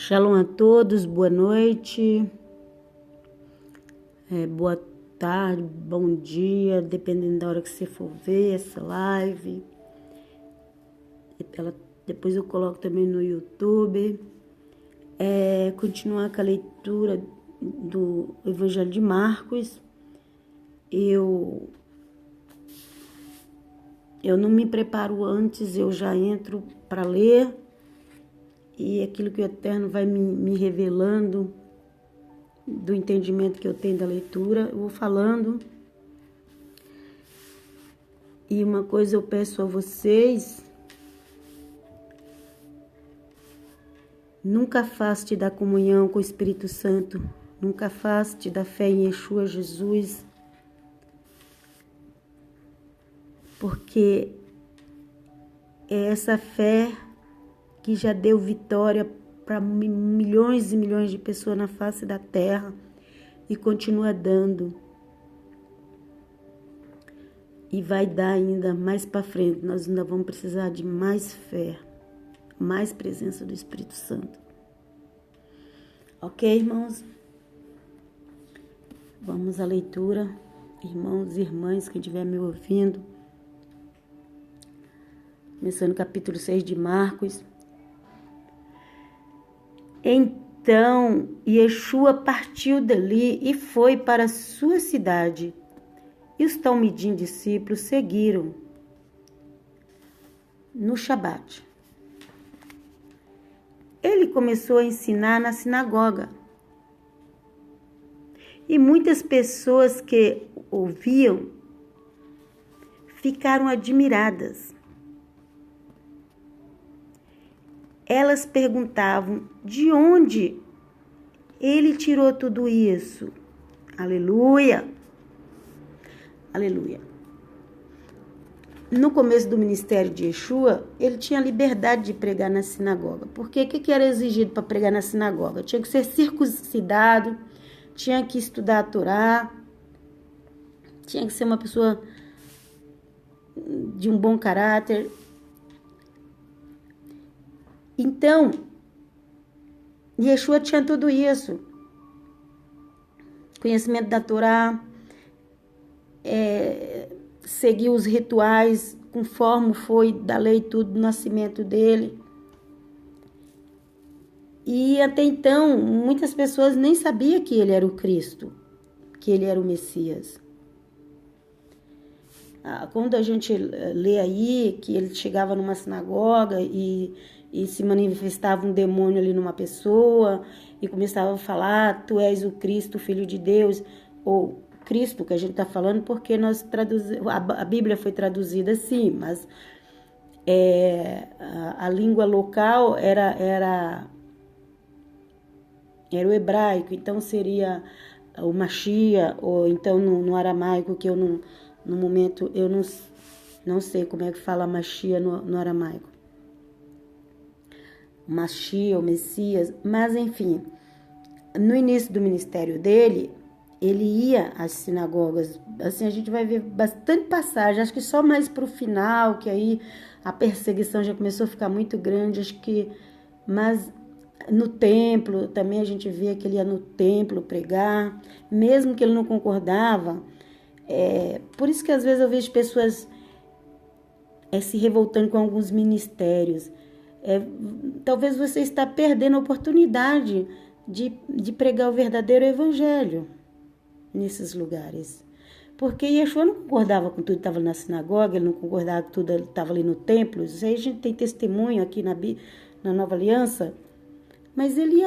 Shalom a todos, boa noite, boa tarde, bom dia, dependendo da hora que você for ver essa live. Depois eu coloco também no YouTube. Continuar com a leitura do Evangelho de Marcos. Eu não me preparo antes, eu já entro para ler. E aquilo que o Eterno vai me revelando do entendimento que eu tenho da leitura, eu vou falando. E uma coisa eu peço a vocês: nunca afaste da comunhão com o Espírito Santo, nunca afaste da fé em Yeshua Jesus, porque é essa fé que já deu vitória para milhões e milhões de pessoas na face da terra e continua dando. E vai dar ainda mais para frente. Nós ainda vamos precisar de mais fé, mais presença do Espírito Santo. Ok, irmãos? Vamos à leitura. Irmãos e irmãs, quem estiver me ouvindo. Começando o capítulo 6 de Marcos. Então, Yeshua partiu dali e foi para a sua cidade. E os talmidim discípulos seguiram no Shabat. Ele começou a ensinar na sinagoga. E muitas pessoas que ouviam ficaram admiradas. Elas perguntavam de onde ele tirou tudo isso. Aleluia! Aleluia! No começo do ministério de Yeshua, ele tinha liberdade de pregar na sinagoga. Porque o que era exigido para pregar na sinagoga? Tinha que ser circuncidado, tinha que estudar a Torá, tinha que ser uma pessoa de um bom caráter. Então, Yeshua tinha tudo isso. Conhecimento da Torá, seguir os rituais conforme foi da lei tudo do nascimento dele. E até então, muitas pessoas nem sabiam que ele era o Cristo, que ele era o Messias. Quando a gente lê aí que ele chegava numa sinagoga e se manifestava um demônio ali numa pessoa e começava a falar: tu és o Cristo, o Filho de Deus, ou Cristo que a gente está falando, porque nós traduzimos, a Bíblia foi traduzida assim, mas a língua local era o hebraico, então seria o Machia, ou então no aramaico, que eu no momento eu não sei como é que fala Machia no aramaico. Machia, o Messias, mas enfim, no início do ministério dele, ele ia às sinagogas. Assim, a gente vai ver bastante passagem, acho que só mais para o final, que aí a perseguição já começou a ficar muito grande, acho que, mas no templo, também a gente vê que ele ia no templo pregar, mesmo que ele não concordava. Por isso que às vezes eu vejo pessoas se revoltando com alguns ministérios. Talvez você está perdendo a oportunidade de pregar o verdadeiro evangelho nesses lugares. Porque Yeshua não concordava com tudo que estava na sinagoga, ele não concordava com tudo que estava ali no templo. Isso aí a gente tem testemunho aqui na Nova Aliança. Mas ele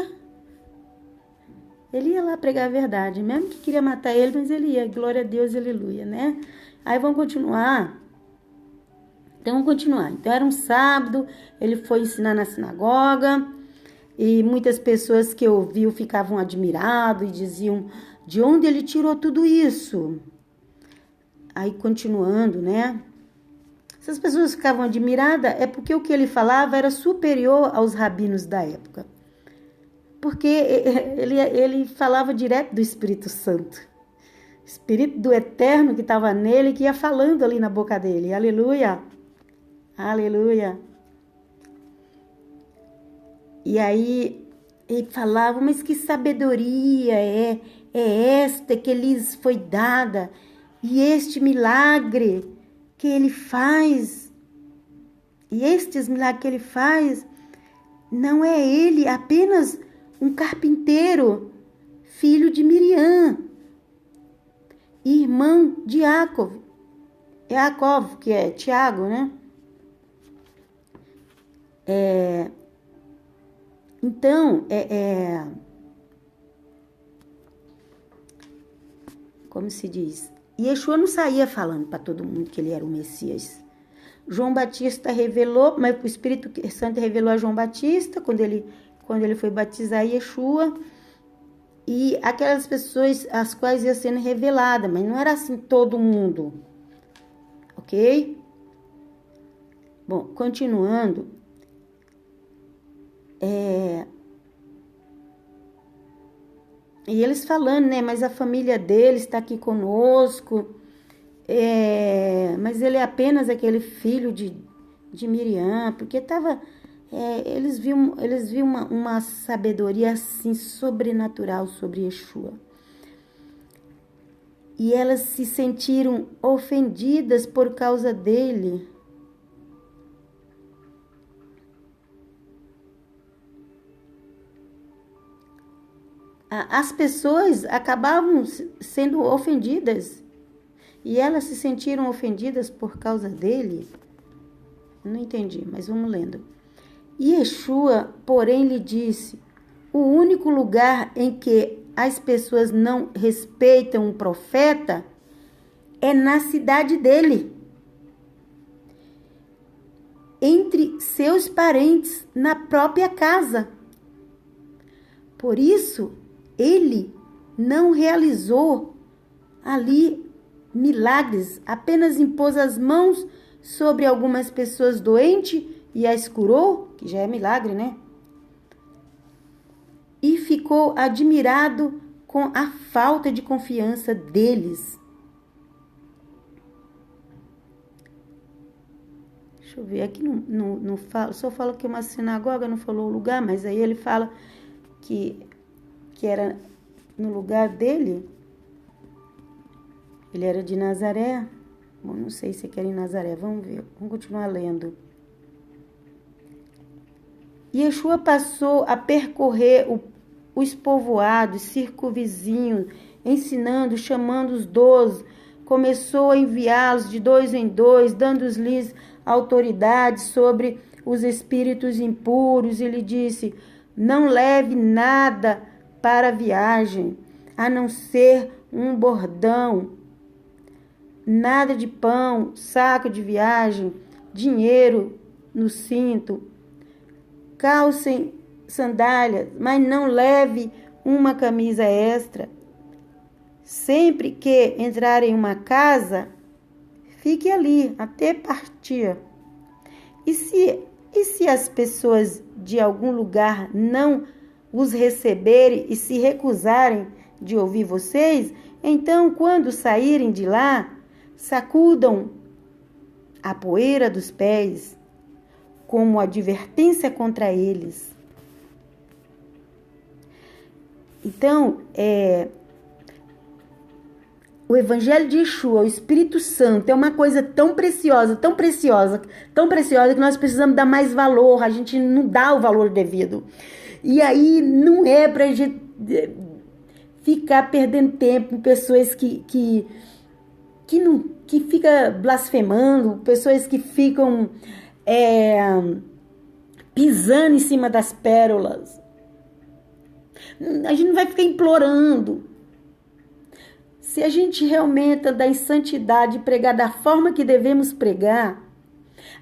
ia lá pregar a verdade, mesmo que queria matar ele, mas ele ia. Glória a Deus, aleluia, né? Aí vamos continuar. Então era um sábado, ele foi ensinar na sinagoga e muitas pessoas que ouviam ficavam admiradas e diziam: de onde ele tirou tudo isso? Aí continuando, né? Essas pessoas ficavam admiradas porque o que ele falava era superior aos rabinos da época. Porque ele falava direto do Espírito Santo. Espírito do Eterno que estava nele, que ia falando ali na boca dele. Aleluia! Aleluia! E aí, e falavam, mas que sabedoria é esta que lhes foi dada, e este milagre que ele faz, e estes milagres que ele faz, não é ele apenas um carpinteiro, filho de Miriam, irmão de Jacob, que é Tiago, né? Então, como se diz? Yeshua não saía falando para todo mundo que ele era o Messias. João Batista revelou, mas o Espírito Santo revelou a João Batista quando ele foi batizar Yeshua, e aquelas pessoas às quais ia sendo revelada, mas não era assim todo mundo, ok? Bom, continuando, e eles falando, né, mas a família dele está aqui conosco, mas ele é apenas aquele filho de Miriam, porque eles viam uma sabedoria assim sobrenatural sobre Yeshua. E elas se sentiram ofendidas por causa dele. As pessoas acabavam sendo ofendidas. E elas se sentiram ofendidas por causa dele. Não entendi, mas vamos lendo. Yeshua, porém, lhe disse: o único lugar em que as pessoas não respeitam um profeta é na cidade dele, entre seus parentes, na própria casa. Por isso, ele não realizou ali milagres, apenas impôs as mãos sobre algumas pessoas doentes e as curou, que já é milagre, né? E ficou admirado com a falta de confiança deles. Deixa eu ver, aqui não fala, só fala que é uma sinagoga, não falou o lugar, mas aí ele fala que era no lugar dele. Ele era de Nazaré. Bom, não sei se era em Nazaré, vamos ver, vamos continuar lendo. Yeshua passou a percorrer os povoados circunvizinhos, ensinando, chamando os 12, começou a enviá-los de 2 em 2, dando-lhes autoridade sobre os espíritos impuros, e lhe disse: não leve nada para a viagem, a não ser um bordão, nada de pão, saco de viagem, dinheiro no cinto, calcem sandálias, mas não leve uma camisa extra. Sempre que entrar em uma casa, fique ali até partir. E se as pessoas de algum lugar não os receberem e se recusarem de ouvir vocês, então, quando saírem de lá, sacudam a poeira dos pés, como advertência contra eles. Então, o Evangelho de Yeshua, o Espírito Santo, é uma coisa tão preciosa, tão preciosa, tão preciosa, que nós precisamos dar mais valor, a gente não dá o valor devido. E aí não é pra gente ficar perdendo tempo com pessoas que fica blasfemando, pessoas que ficam pisando em cima das pérolas. A gente não vai ficar implorando. Se a gente realmente andar em santidade e pregar da forma que devemos pregar,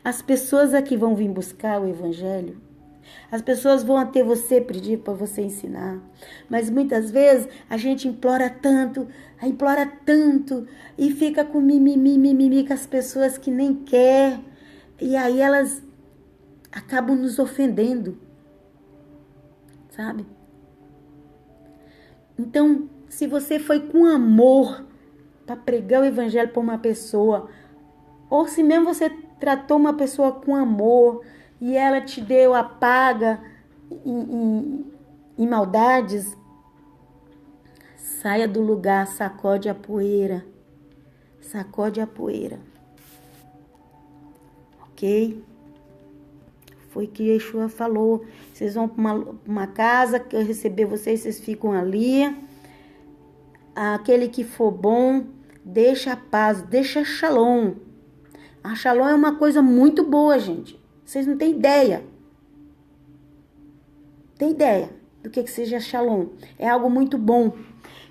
as pessoas aqui vão vir buscar o Evangelho. As pessoas vão até você pedir para você ensinar. Mas muitas vezes a gente implora tanto e fica com mimimi com as pessoas que nem quer. E aí elas acabam nos ofendendo. Sabe? Então, se você foi com amor para pregar o Evangelho para uma pessoa, ou se mesmo você tratou uma pessoa com amor e ela te deu a paga em maldades, saia do lugar, sacode a poeira. Sacode a poeira. Ok? Foi que Yeshua falou. Vocês vão para uma casa que eu receber vocês, vocês ficam ali. Aquele que for bom, deixa a paz, deixa shalom. A shalom é uma coisa muito boa, gente. Vocês não têm ideia. Tem ideia do que seja shalom. É algo muito bom.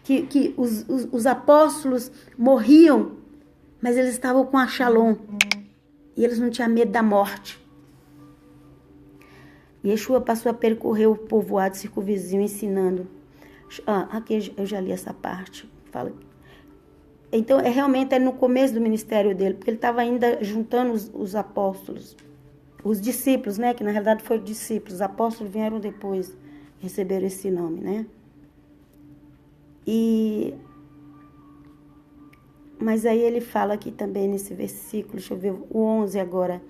Que os apóstolos morriam, mas eles estavam com a shalom. E eles não tinham medo da morte. Yeshua passou a percorrer o povoado circunvizinho ensinando. Aqui eu já li essa parte. Fala. Então, realmente é no começo do ministério dele, porque ele estava ainda juntando os apóstolos, os discípulos, né? Que na realidade foram discípulos. Os apóstolos vieram depois, receberam esse nome, né? Mas aí ele fala aqui também nesse versículo, deixa eu ver, o 11 agora.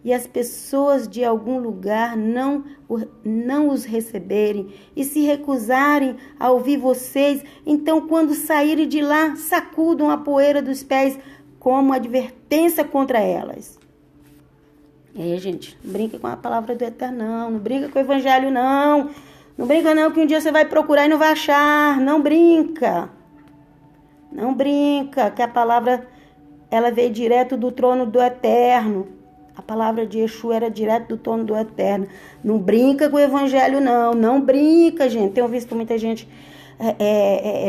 E as pessoas de algum lugar não os receberem e se recusarem a ouvir vocês, então quando saírem de lá, sacudam a poeira dos pés como advertência contra elas. Gente, não brinca com a palavra do Eterno, não brinca com o evangelho, não. Não brinca não, que um dia você vai procurar e não vai achar. Não brinca. Não brinca, que a palavra, ela veio direto do trono do Eterno. A palavra de Yeshua era direto do trono do Eterno. Não brinca com o evangelho, não. Não brinca, gente. Tenho visto muita gente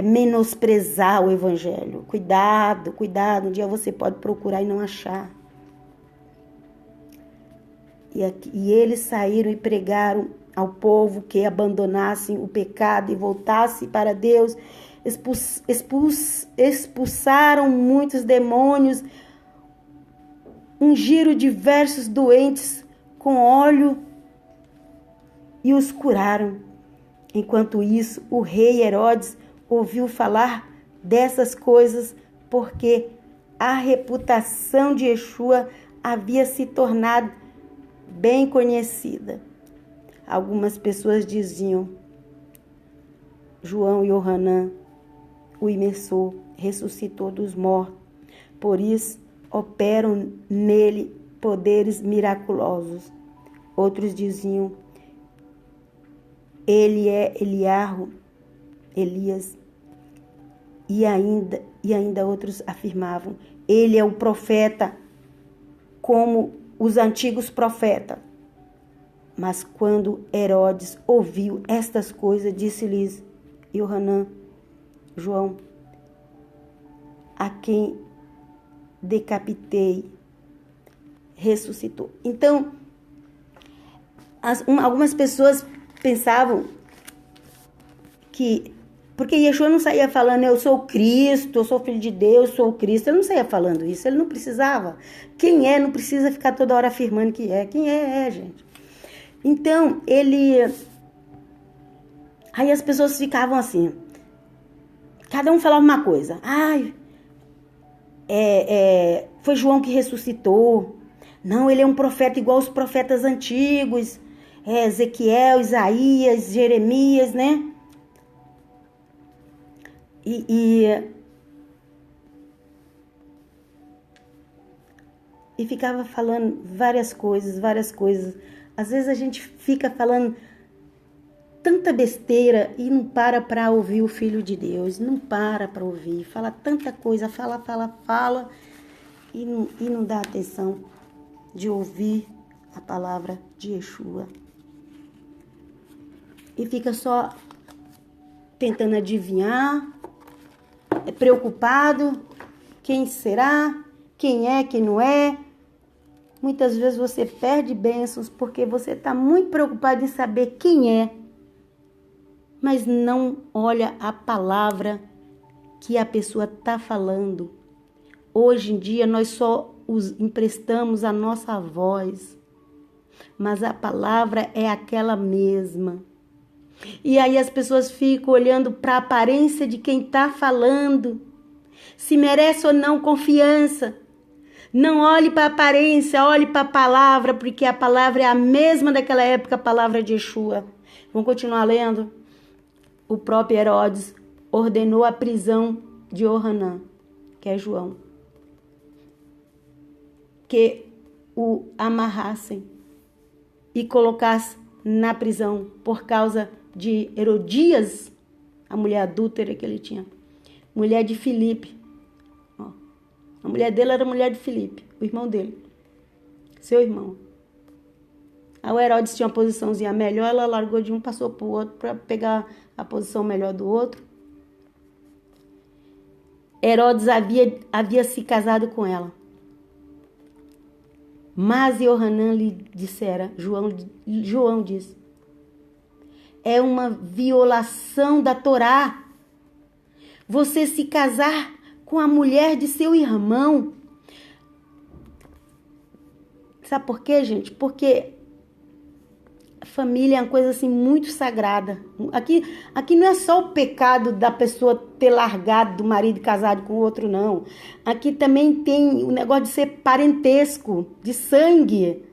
menosprezar o evangelho. Cuidado, cuidado. Um dia você pode procurar e não achar. E eles saíram e pregaram ao povo que abandonassem o pecado e voltassem para Deus. Expulsaram muitos demônios, ungiram diversos doentes com óleo e os curaram. Enquanto isso, o rei Herodes ouviu falar dessas coisas porque a reputação de Yeshua havia se tornado bem conhecida. Algumas pessoas diziam: João Yohanan, o imersor, ressuscitou dos mortos, por isso operam nele poderes miraculosos. Outros diziam: ele é Elias. E ainda outros afirmavam: ele é o profeta, como os antigos profetas. Mas quando Herodes ouviu estas coisas, disse-lhes: Yohanan, João, a quem decapitei, ressuscitou. Então, algumas pessoas pensavam que, porque Yeshua não saía falando, eu sou Cristo, eu sou filho de Deus, sou o Cristo. Ele não saía falando isso, ele não precisava. Quem é, não precisa ficar toda hora afirmando que é. Quem é, gente. Então, aí as pessoas ficavam assim, cada um falava uma coisa. Foi João que ressuscitou. Não, ele é um profeta igual os profetas antigos. Ezequiel, Isaías, Jeremias, né? E ficava falando várias coisas. Às vezes a gente fica falando tanta besteira e não para ouvir o Filho de Deus. Não para ouvir. Fala tanta coisa, fala e não dá atenção de ouvir a palavra de Yeshua. E fica só tentando adivinhar, preocupado, quem será, quem é, quem não é. Muitas vezes você perde bênçãos porque você está muito preocupado em saber quem é, mas não olha a palavra que a pessoa está falando. Hoje em dia nós só emprestamos a nossa voz, mas a palavra é aquela mesma. E aí as pessoas ficam olhando para a aparência de quem está falando, se merece ou não confiança. Não olhe para a aparência, olhe para a palavra, porque a palavra é a mesma daquela época, a palavra de Yeshua. Vamos continuar lendo? o próprio Herodes ordenou a prisão de Johanã, que é João, que o amarrassem e colocassem na prisão por causa de Herodias, a mulher adúltera que ele tinha, mulher de Filipe. A mulher dele era mulher de Filipe, o irmão dele, seu irmão. Aí o Herodes tinha uma posiçãozinha melhor, ela largou de um, passou para o outro para pegar a posição melhor do outro. Herodes havia se casado com ela. Mas Johanã lhe dissera, João diz, é uma violação da Torá você se casar com a mulher de seu irmão. Sabe por quê, gente? Porque a família é uma coisa assim muito sagrada. Aqui não é só o pecado da pessoa ter largado do marido e casado com o outro, não. Aqui também tem o negócio de ser parentesco, de sangue,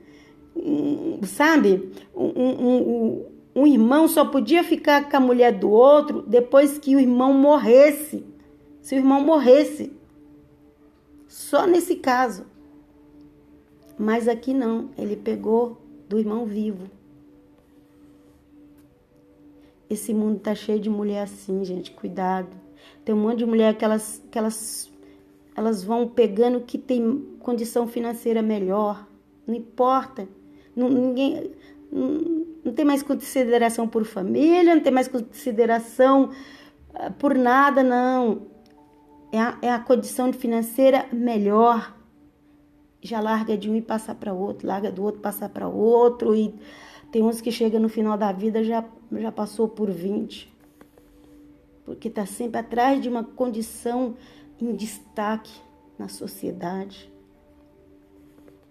sabe? Um irmão só podia ficar com a mulher do outro depois que o irmão morresse. Se o irmão morresse. Só nesse caso. Mas aqui não. Ele pegou do irmão vivo. Esse mundo tá cheio de mulher assim, gente. Cuidado. Tem um monte de mulher que elas vão pegando o que tem condição financeira melhor. Não importa. Ninguém... Não tem mais consideração por família, não tem mais consideração por nada, não. É a condição financeira melhor. Já larga de um e passa para outro, larga do outro, passa para outro. E tem uns que chegam no final da vida já passou por 20. Porque está sempre atrás de uma condição em destaque na sociedade.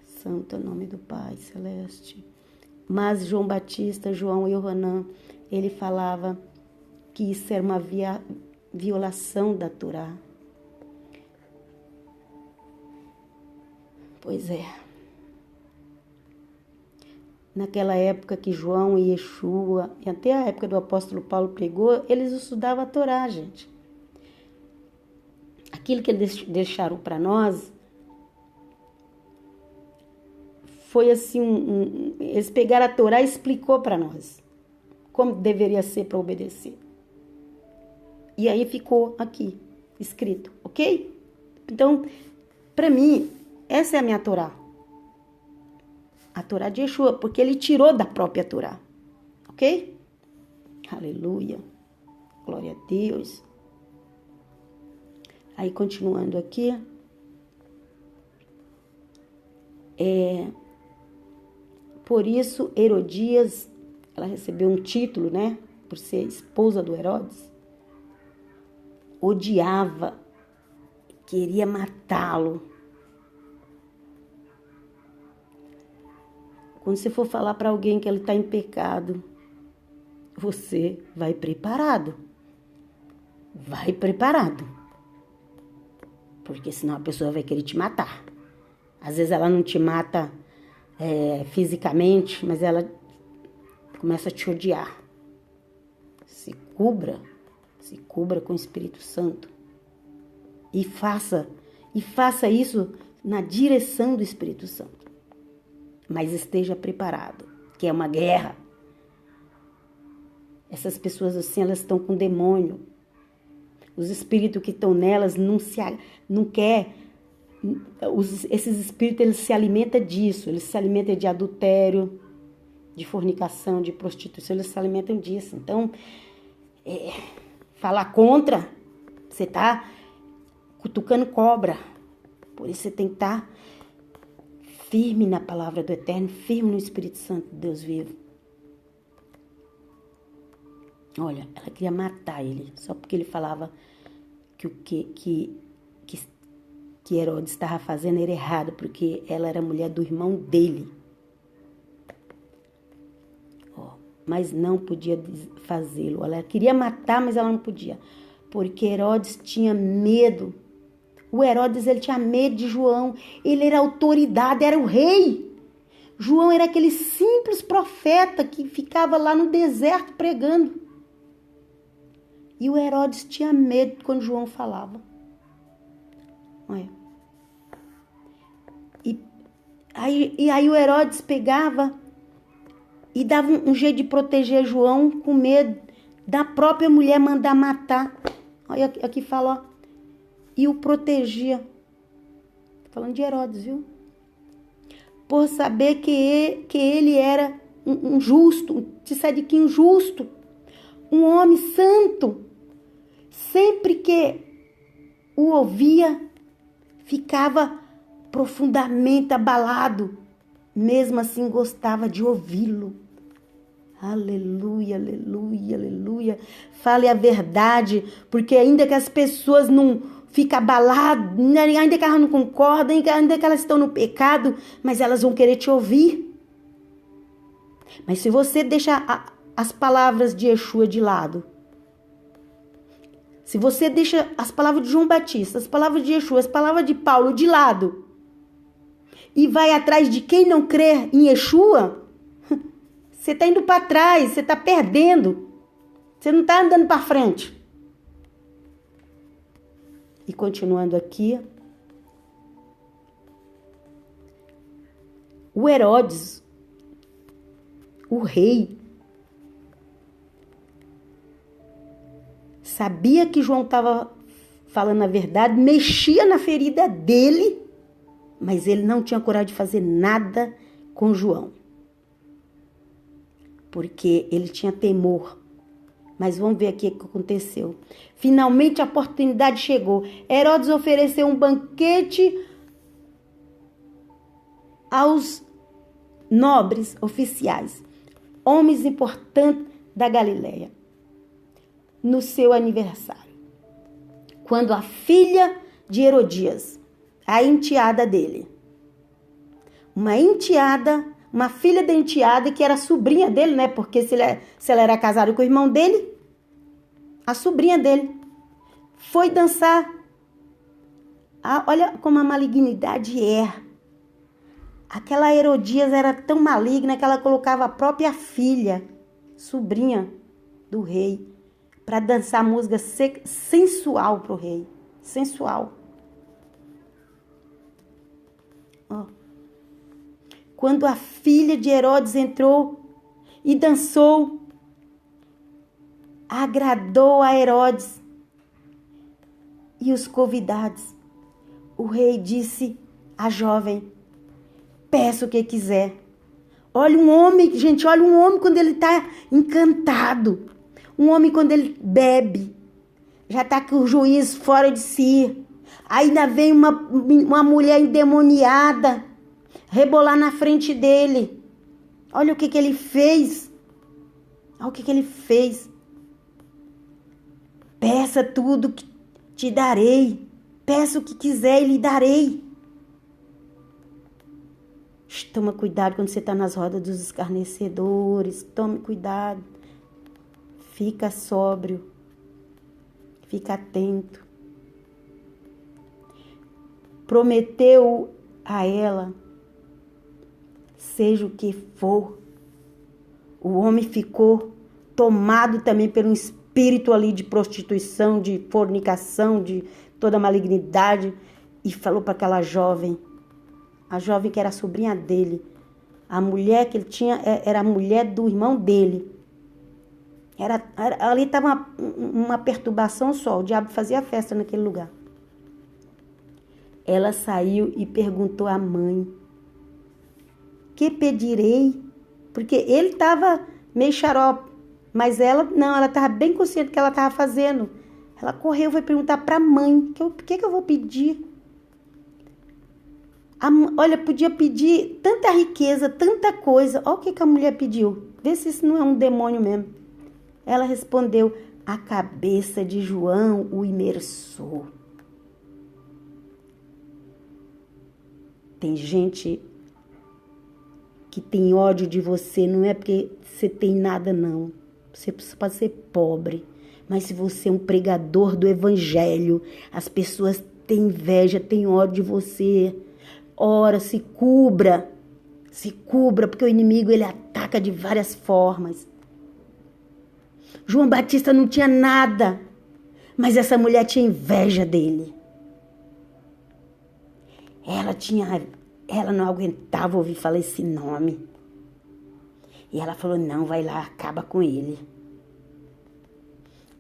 Santo é o nome do Pai Celeste. Mas João Batista, João e Johanã, ele falava que isso era uma violação da Torá. Pois é. Naquela época que João e Yeshua, e até a época do apóstolo Paulo pregou, eles estudavam a Torá, gente. Aquilo que eles deixaram para nós foi assim, eles pegaram a Torá e explicou para nós como deveria ser para obedecer. E aí ficou aqui, escrito, ok? Então, para mim, essa é a minha Torá. A Torá de Yeshua, porque ele tirou da própria Torá, ok? Aleluia, glória a Deus. Aí, continuando aqui, por isso, Herodias, ela recebeu um título, né? Por ser esposa do Herodes. Odiava, queria matá-lo. Quando você for falar para alguém que ele está em pecado, você vai preparado. Vai preparado. Porque senão a pessoa vai querer te matar. Às vezes ela não te mata fisicamente, mas ela começa a te odiar. Se cubra com o Espírito Santo. E faça isso na direção do Espírito Santo. Mas esteja preparado, que é uma guerra. Essas pessoas assim, elas estão com demônio. Os espíritos que estão nelas não quer. Esses espíritos, eles se alimentam disso. Eles se alimentam de adultério, de fornicação, de prostituição. Eles se alimentam disso. Então, falar contra, você está cutucando cobra. Por isso você tem que estar firme na palavra do Eterno, firme no Espírito Santo de Deus vivo. Olha, ela queria matar ele, só porque ele falava que o que Herodes estava fazendo era errado, porque ela era mulher do irmão dele. Mas não podia fazê-lo. Ela queria matar, mas ela não podia, porque Herodes tinha medo. O Herodes, ele tinha medo de João. Ele era autoridade, era o rei. João era aquele simples profeta que ficava lá no deserto pregando. E o Herodes tinha medo quando João falava. Olha. E aí o Herodes pegava e dava um jeito de proteger João com medo da própria mulher mandar matar. Olha aqui fala, ó. E o protegia. Tô falando de Herodes, viu? Por saber que ele era um justo, um tzadikim justo, um homem santo. Sempre que o ouvia, ficava profundamente abalado. Mesmo assim, gostava de ouvi-lo. Aleluia, aleluia, aleluia. Fale a verdade, porque ainda que as pessoas não ficam abaladas, ainda que elas não concordam, ainda que elas estão no pecado, mas elas vão querer te ouvir. Mas se você deixar as palavras de Yeshua de lado, se você deixa as palavras de João Batista, as palavras de Yeshua, as palavras de Paulo de lado, e vai atrás de quem não crê em Yeshua, você está indo para trás, você está perdendo. Você não está andando para frente. E continuando aqui, o Herodes, o rei, sabia que João estava falando a verdade, mexia na ferida dele, mas ele não tinha coragem de fazer nada com João. Porque ele tinha temor. Mas vamos ver aqui o que aconteceu. Finalmente a oportunidade chegou. Herodes ofereceu um banquete aos nobres oficiais, homens importantes da Galileia, no seu aniversário. Quando a filha de Herodias, a enteada dele, uma filha da enteada que era sobrinha dele, né? Porque se ela era casada com o irmão dele, a sobrinha dele foi dançar. Olha como a malignidade é. Aquela Herodias era tão maligna que ela colocava a própria filha, sobrinha do rei, para dançar música sensual para o rei. Sensual. Ó. Quando a filha de Herodes entrou e dançou, agradou a Herodes e os convidados. O rei disse à jovem: peça o que quiser. Olha um homem, gente, olha um homem quando ele está encantado. Um homem quando ele bebe, já está com o juízo fora de si. Ainda vem uma mulher endemoniada rebolar na frente dele. Olha o que ele fez. Olha o que ele fez. Peça tudo que te darei. Peça o que quiser e lhe darei. Toma cuidado quando você está nas rodas dos escarnecedores. Tome cuidado. Fica sóbrio. Fica atento. Prometeu a ela, seja o que for. O homem ficou tomado também por um espírito ali de prostituição, de fornicação, de toda malignidade, e falou para aquela jovem, a jovem que era a sobrinha dele, a mulher que ele tinha era a mulher do irmão dele. Ali estava uma perturbação só, o diabo fazia festa naquele lugar. Ela saiu e perguntou à mãe: que pedirei? Porque ele estava meio xarope, mas ela não, ela estava bem consciente do que ela estava fazendo. Ela correu e foi perguntar para a mãe: o que eu vou pedir? Olha, podia pedir tanta riqueza, tanta coisa. Olha o que a mulher pediu. Vê se isso não é um demônio mesmo. Ela respondeu: a cabeça de João o imersor. Tem gente que tem ódio de você, não é porque você tem nada, não. Você pode ser pobre, mas se você é um pregador do evangelho, as pessoas têm inveja, têm ódio de você. Ora, se cubra, porque o inimigo ele ataca de várias formas. João Batista não tinha nada, Mas essa mulher tinha inveja dele. Ela não aguentava ouvir falar esse nome. E ela falou, não, vai lá, acaba com ele.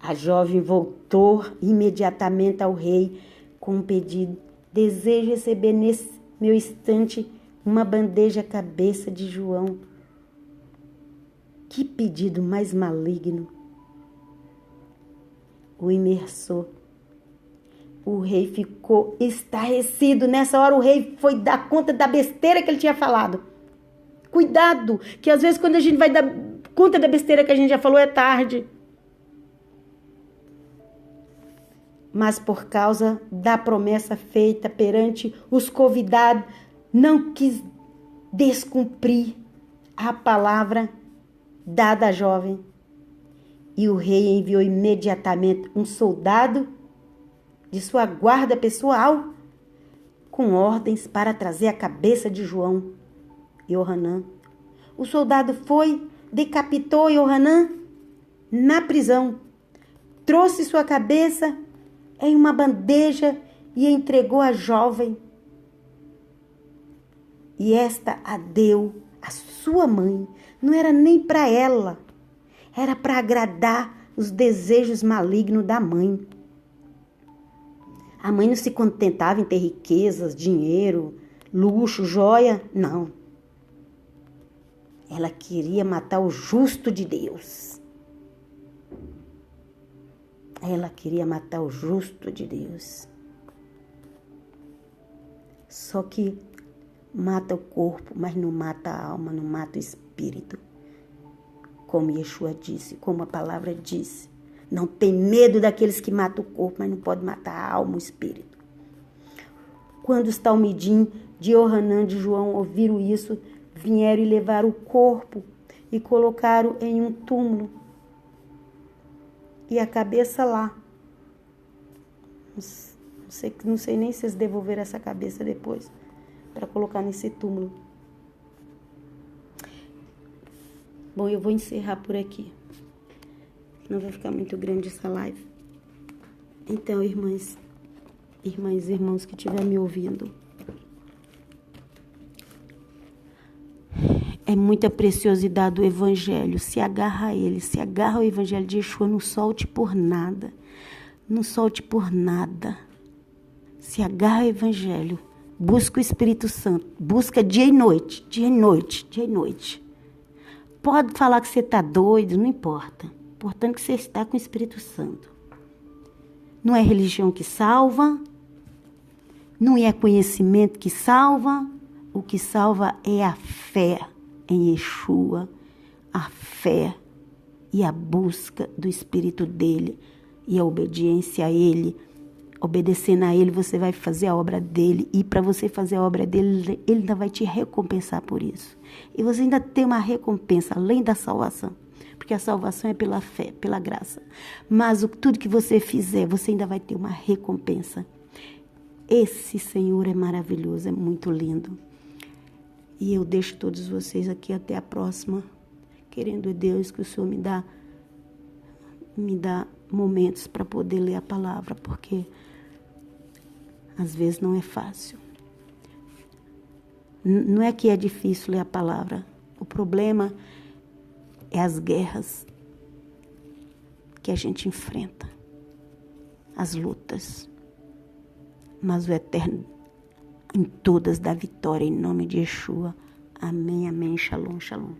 A jovem voltou imediatamente ao rei com um pedido. Desejo receber nesse meu instante uma bandeja cabeça de João. Que pedido mais maligno. O imersor. O rei ficou estarrecido. Nessa hora o rei foi dar conta da besteira que ele tinha falado. Cuidado, que às vezes quando a gente vai dar conta da besteira que a gente já falou é tarde. Mas por causa da promessa feita perante os convidados, não quis descumprir a palavra dada à jovem. E o rei enviou imediatamente um soldado de sua guarda pessoal com ordens para trazer a cabeça de João e Johanã. O soldado foi, decapitou Johanã na prisão, trouxe sua cabeça em uma bandeja e entregou à jovem. E esta a deu à sua mãe. Não era nem para ela, era para agradar os desejos malignos da mãe. A mãe não se contentava em ter riquezas, dinheiro, luxo, joia, não. Ela queria matar o justo de Deus. Ela queria matar o justo de Deus. Só que mata o corpo, mas não mata a alma, não mata o espírito. Como Yeshua disse, como a palavra disse. Não tem medo daqueles que matam o corpo, mas não pode matar a alma, o espírito. Quando os talmidim de Johanã de João ouviram isso, vieram e levaram o corpo e colocaram em um túmulo. E a cabeça lá. Não sei nem se eles devolveram essa cabeça depois para colocar nesse túmulo. Bom, eu vou encerrar por aqui. Não vai ficar muito grande essa live. Então, irmãs e irmãos que estiverem me ouvindo, é muita preciosidade do Evangelho. Se agarra a ele, se agarra ao Evangelho de Yeshua, não solte por nada. Não solte por nada. Se agarra ao Evangelho. Busca o Espírito Santo. Busca dia e noite, dia e noite, dia e noite. Pode falar que você está doido, não importa. Importante que você está com o Espírito Santo. Não é religião que salva. Não é conhecimento que salva. O que salva é a fé em Yeshua, a fé e a busca do Espírito dele e a obediência a ele. Obedecendo a ele, você vai fazer a obra dele. E para você fazer a obra dele, ele ainda vai te recompensar por isso. E você ainda tem uma recompensa, além da salvação. Porque a salvação é pela fé, pela graça. Mas tudo que você fizer, você ainda vai ter uma recompensa. Esse Senhor é maravilhoso, é muito lindo. E eu deixo todos vocês aqui até a próxima. Querendo Deus que o Senhor me dá momentos para poder ler a palavra, porque às vezes não é fácil. Não é que é difícil ler a palavra. O problema é as guerras que a gente enfrenta, as lutas. Mas o Eterno em todas dá vitória em nome de Yeshua. Amém, amém, shalom, shalom.